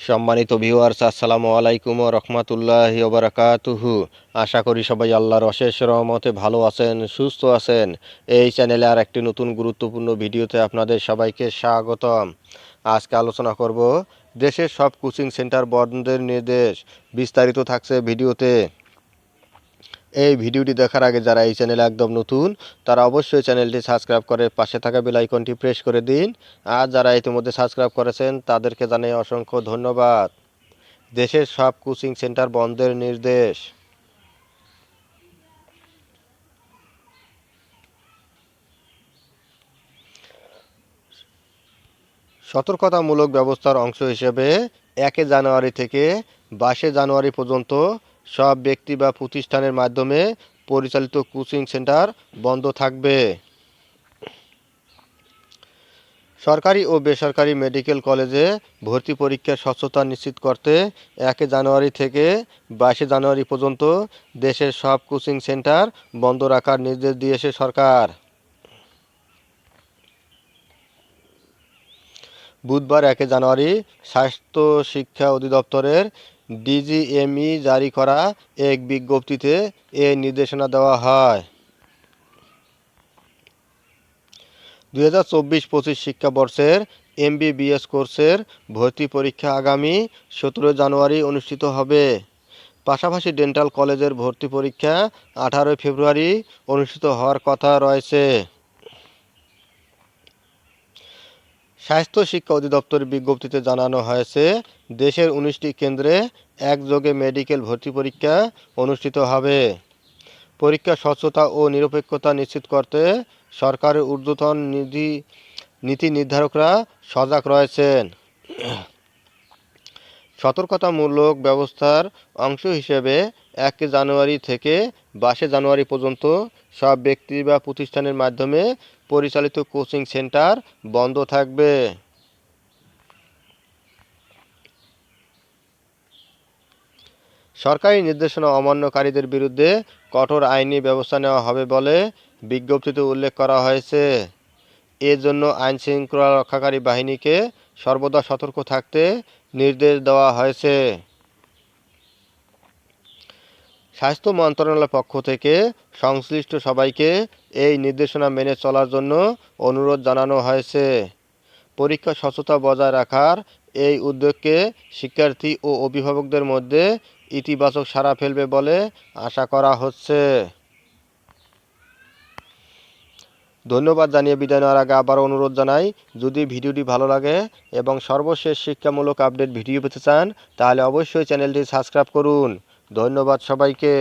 সম্মানিত ভিউয়ার্স, আসসালামু আলাইকুম ওয়া রাহমাতুল্লাহি ওয়া বারাকাতুহু। আশা করি সবাই আল্লাহর অশেষ রহমতে ভালো আছেন, সুস্থ আছেন। এই চ্যানেলে আর একটি নতুন গুরুত্বপূর্ণ ভিডিওতে আপনাদের সবাইকে স্বাগতম। আজকে আলোচনা করব দেশের সব কোচিং সেন্টার বন্ধের নির্দেশ। বিস্তারিত থাকছে ভিডিওতে। এই ভিডিওটি দেখার আগে যারা এই চ্যানেলে একদম নতুন তারা অবশ্যই চ্যানেলটি সাবস্ক্রাইব করে পাশে থাকা বেল আইকনটি প্রেস করে দিন। আর যারা ইতিমধ্যে সাবস্ক্রাইব করেছেন তাদেরকে জানাই অসংখ্য ধন্যবাদ। দেশের সব কোচিং সেন্টার বন্ধের নির্দেশ। সতর্কতামূলক ব্যবস্থার অংশ হিসেবে 1 জানুয়ারি থেকে 22 জানুয়ারি পর্যন্ত সব ব্যক্তি বা প্রতিষ্ঠানের মাধ্যমে পরিচালিত কোচিং সেন্টার বন্ধ থাকবে। সরকারি ও বেসরকারি মেডিকেল কলেজে ভর্তি পরীক্ষার স্বচ্ছতা নিশ্চিত করতে 1 জানুয়ারি থেকে 22 জানুয়ারি পর্যন্ত দেশের সব কোচিং সেন্টার বন্ধ রাখার নির্দেশ দিয়েছে সরকার। বুধবার 1 জানুয়ারি স্বাস্থ্য শিক্ষা অধিদপ্তরের ডিজিএমই জারি করা এক বিজ্ঞপ্তিতে এ নির্দেশনা দেওয়া হয়। 2024-25 শিক্ষাবর্ষের এমবিবিএস কোর্সের ভর্তি পরীক্ষা আগামী 17 জানুয়ারি অনুষ্ঠিত হবে। পাশাপাশি ডেন্টাল কলেজের ভর্তি পরীক্ষা 18 ফেব্রুয়ারি অনুষ্ঠিত হওয়ার কথা রয়েছে। স্বাস্থ্য শিক্ষা অধিদপ্তরের বিজ্ঞপ্তিতে জানানো হয়েছে, দেশের 19টি কেন্দ্রে একযোগে মেডিকেল ভর্তি পরীক্ষা অনুষ্ঠিত হবে। পরীক্ষার স্বচ্ছতা ও নিরপেক্ষতা নিশ্চিত করতে সরকারের ঊর্ধ্বতন নীতি নির্ধারকরা সজাগ রয়েছেন। সতর্কতামূলক ব্যবস্থার অংশ হিসেবে 1 জানুয়ারি থেকে 22 জানুয়ারি পর্যন্ত সব ব্যক্তি বা প্রতিষ্ঠানের মাধ্যমে পরিচালিত কোচিং সেন্টার বন্ধ থাকবে। সরকারি নির্দেশনা অমান্যকারীদের বিরুদ্ধে কঠোর আইনি ব্যবস্থা নেওয়া হবে বলে বিজ্ঞপ্তিতে উল্লেখ করা হয়েছে। এজন্য আইনশৃঙ্খলা রক্ষাকারী বাহিনীকে সর্বদা সতর্ক থাকতে নির্দেশ দেওয়া হয়েছে। স্বাস্থ্য মন্ত্রণালয়ের পক্ষ থেকে সংশ্লিষ্ট সবাইকে এই নির্দেশনা মেনে চলার জন্য অনুরোধ জানানো হয়েছে। পরীক্ষা স্বচ্ছতা বজায় রাখার এই উদ্যোগকে শিক্ষার্থী ও অভিভাবকদের মধ্যে ইতিবাচক সাড়া ফেলবে বলে আশা করা হচ্ছে। ধন্যবাদ জানিয়ে বিদায় নেওয়ার আগে আবার অনুরোধ জানাই, যদি ভিডিওটি ভালো লাগে এবং সর্বশেষ শিক্ষামূলক আপডেট ভিডিও পেতে চান তাহলে অবশ্যই চ্যানেলটি সাবস্ক্রাইব করুন। ধন্যবাদ সবাইকে।